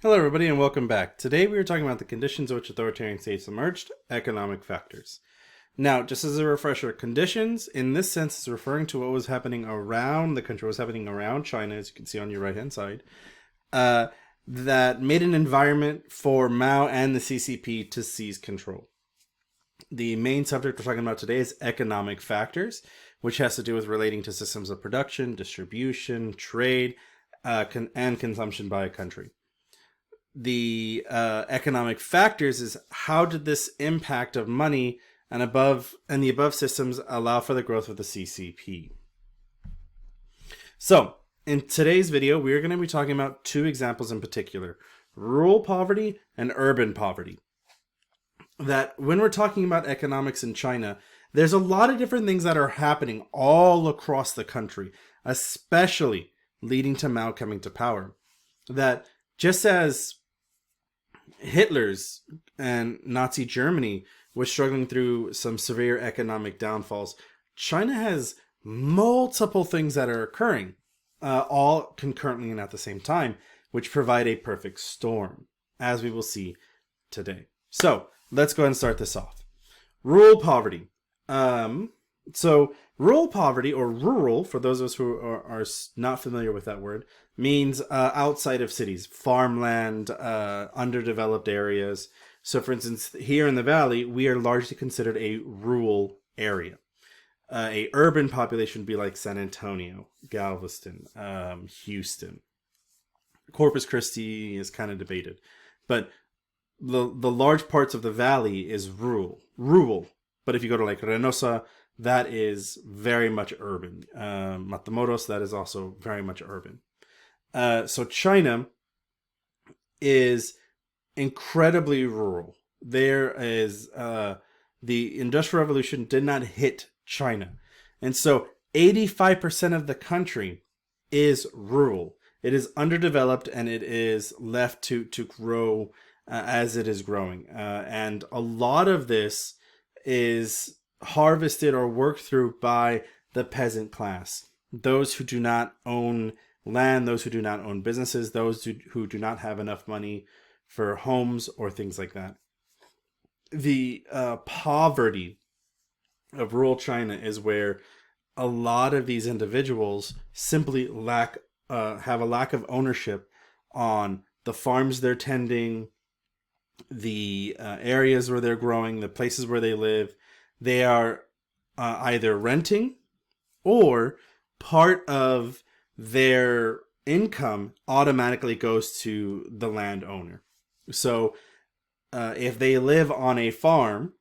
Hello, everybody, and welcome back. Today we are talking about the conditions in which authoritarian states emerged, economic factors. Now, just as a refresher, conditions in this sense is referring to what was happening around the country, what was happening around China, as you can see on your right-hand side, uh, that made an environment for Mao and the CCP to seize control. The main subject we're talking about today is economic factors, which has to do with relating to systems of production, distribution, trade, and consumption by a country. The economic factors is how did this impact of money and the above systems allow for the growth of the CCP. So in today's video, we're going to be talking about two examples in particular: rural poverty and urban poverty. That when we're talking about economics in China, there's a lot of different things that are happening all across the country, especially leading to Mao coming to power. That just as Hitler's and Nazi Germany was struggling through some severe economic downfalls, China has multiple things that are occurring, all concurrently and at the same time, which provide a perfect storm, as we will see today. So let's go ahead and start this off. Rural poverty. So rural poverty, or rural, for those of us who are not familiar with that word, means outside of cities, farmland, underdeveloped areas. So for instance, here in the valley, we are largely considered a rural area. A urban population would be like San Antonio, Galveston, Houston. Corpus Christi is kind of debated. But the large parts of the valley is rural. But if you go to like Reynosa, that is very much urban. Matamoros, that is also very much urban. So China is incredibly rural. There is the Industrial Revolution did not hit China. And so 85% of the country is rural. It is underdeveloped and it is left to grow as it is growing. And a lot of this is harvested or worked through by the peasant class. Those who do not own land, those who do not own businesses, those who do not have enough money for homes or things like that. The poverty of rural China is where a lot of these individuals simply have a lack of ownership on the farms they're tending, the areas where they're growing, the places where they live. They are either renting, or part of their income automatically goes to the landowner. So if they live on a farm,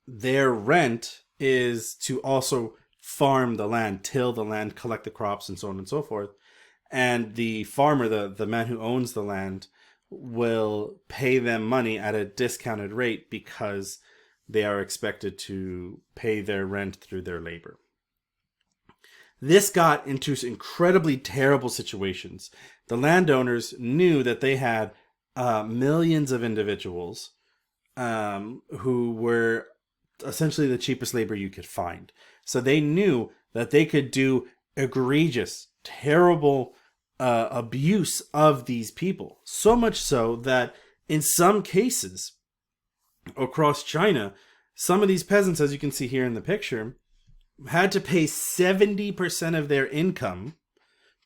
their rent is to also farm the land, till the land, collect the crops, and so on and so forth. And the farmer, the man who owns the land, will pay them money at a discounted rate because they are expected to pay their rent through their labor. This got into incredibly terrible situations. The landowners knew that they had millions of individuals who were essentially the cheapest labor you could find. So they knew that they could do egregious, terrible abuse of these people. So much so that in some cases across China, some of these peasants, as you can see here in the picture, had to pay 70% of their income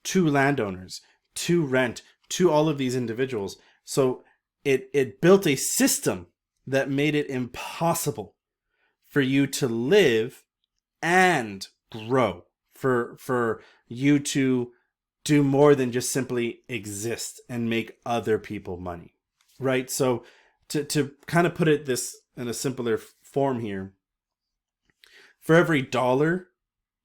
to landowners, to rent, to all of these individuals. So it built a system that made it impossible for you to live and grow, for you to do more than just simply exist and make other people money, right? So to kind of put it this in a simpler form here, for every dollar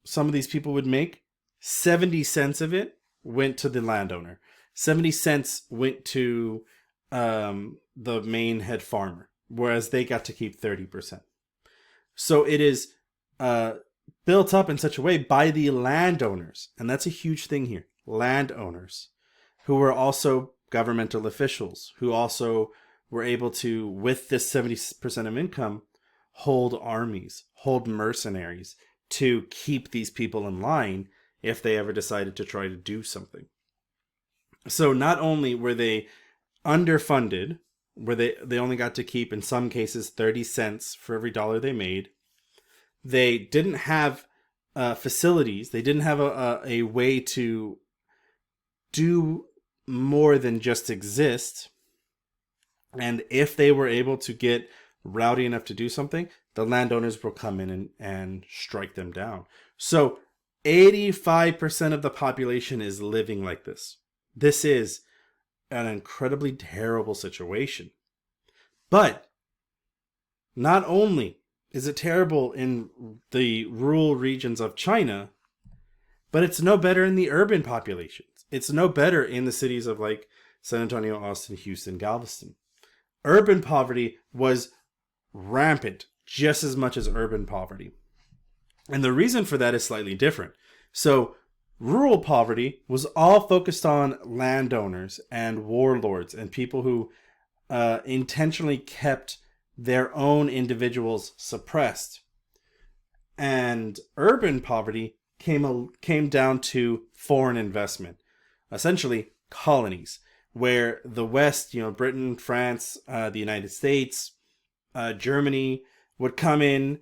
some of these people would make, 70 cents of it went to the landowner. 70 cents went to the main head farmer, whereas they got to keep 30%. So it is built up in such a way by the landowners, and that's a huge thing here. Landowners, who were also governmental officials, who also were able to, with this 70% of income, hold armies, hold mercenaries to keep these people in line if they ever decided to try to do something. So not only were they underfunded, where they only got to keep, in some cases, 30 cents for every dollar they made, they didn't have facilities, they didn't have a way to do more than just exist. And if they were able to get rowdy enough to do something, the landowners will come in and strike them down. So 85% of the population is living like this. This is an incredibly terrible situation. But not only is it terrible in the rural regions of China, but it's no better in the urban populations. It's no better in the cities of like San Antonio, Austin, Houston, Galveston. Urban poverty was rampant just as much as urban poverty. And the reason for that is slightly different. So rural poverty was all focused on landowners and warlords and people who intentionally kept their own individuals suppressed. And urban poverty came down to foreign investment, essentially colonies, where the West, Britain, France, the United States, Germany would come in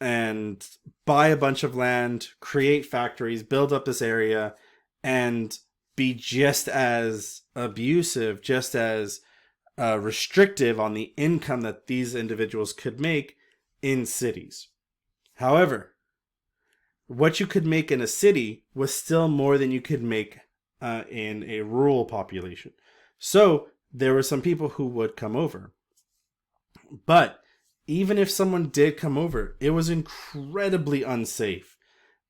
and buy a bunch of land, create factories, build up this area, and be just as abusive, just as restrictive on the income that these individuals could make in cities. However, what you could make in a city was still more than you could make in a rural population. So there were some people who would come over. But even if someone did come over, it was incredibly unsafe.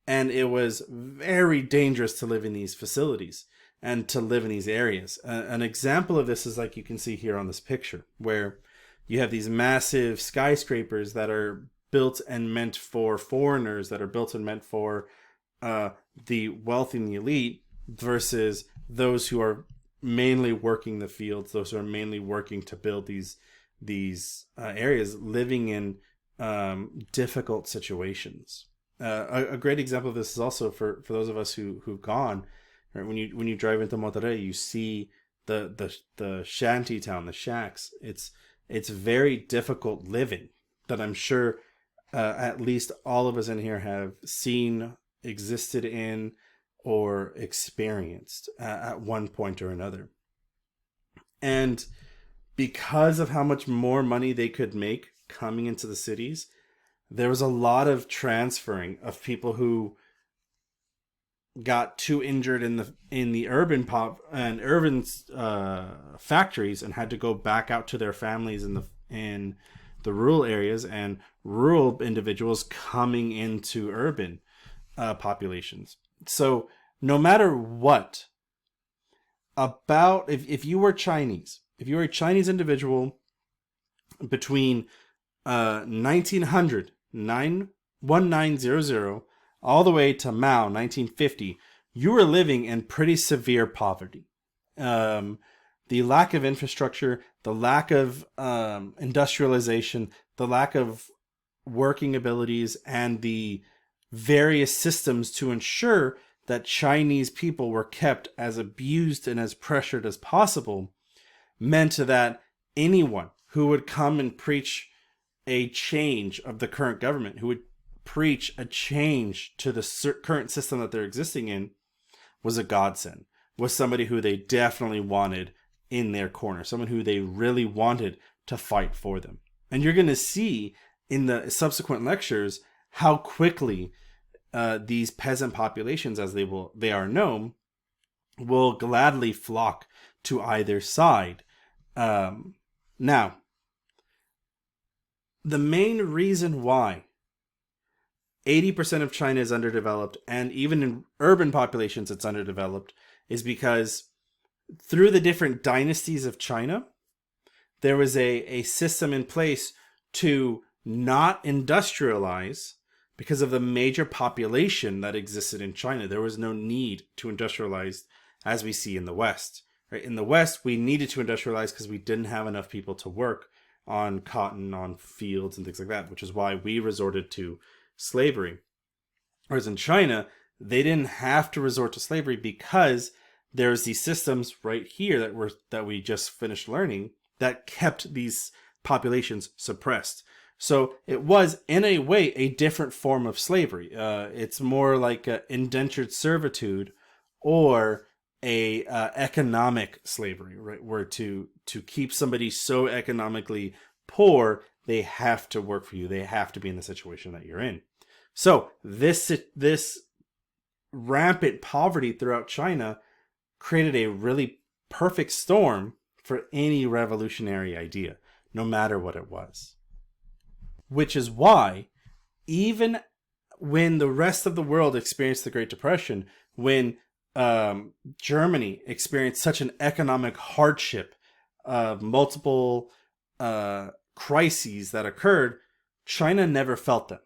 And it was very dangerous to live in these facilities and to live in these areas. An example of this is like you can see here on this picture, where you have these massive skyscrapers that are built and meant for foreigners, that are built and meant for the wealthy and the elite, versus those who are mainly working the fields, those who are mainly working to build these areas, living in difficult situations. A great example of this is also for those of us who've gone. Right? When you drive into Monterrey, you see the shanty town, the shacks. It's very difficult living that I'm sure at least all of us in here have seen, existed in, or experienced at one point or another. And because of how much more money they could make coming into the cities, there was a lot of transferring of people who got too injured in the urban factories and had to go back out to their families in the rural areas, and rural individuals coming into urban populations. So no matter what about, if you were Chinese, if you were a Chinese individual between 1900, 1900, all the way to Mao, 1950, you were living in pretty severe poverty. The lack of infrastructure, the lack of industrialization, the lack of working abilities, and the various systems to ensure that Chinese people were kept as abused and as pressured as possible meant that anyone who would come and preach a change of the current government, who would preach a change to the current system that they're existing in, was a godsend, was somebody who they definitely wanted in their corner, someone who they really wanted to fight for them. And you're going to see in the subsequent lectures how quickly these peasant populations, as they are known, will gladly flock to either side. Now, the main reason why 80% of China is underdeveloped, and even in urban populations it's underdeveloped, is because through the different dynasties of China, there was a system in place to not industrialize because of the major population that existed in China. There was no need to industrialize as we see in the West. Right? In the West, we needed to industrialize because we didn't have enough people to work on cotton, on fields, and things like that, which is why we resorted to slavery. Whereas in China, they didn't have to resort to slavery because there's these systems right here that we just finished learning that kept these populations suppressed. So it was, in a way, a different form of slavery. It's more like indentured servitude or a economic slavery, right? Where to keep somebody so economically poor, they have to work for you. They have to be in the situation that you're in. So this rampant poverty throughout China created a really perfect storm for any revolutionary idea, no matter what it was. Which is why, even when the rest of the world experienced the Great Depression, when Germany experienced such an economic hardship of multiple crises that occurred, China never felt them.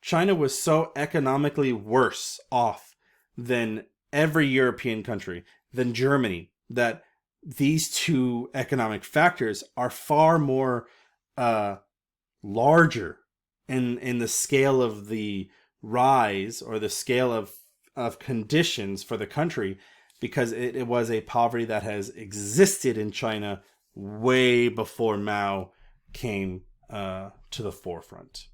China was so economically worse off than every European country, than Germany, that these two economic factors are far more larger in the scale of the rise or the scale of conditions for the country, because it was a poverty that has existed in China way before Mao came to the forefront.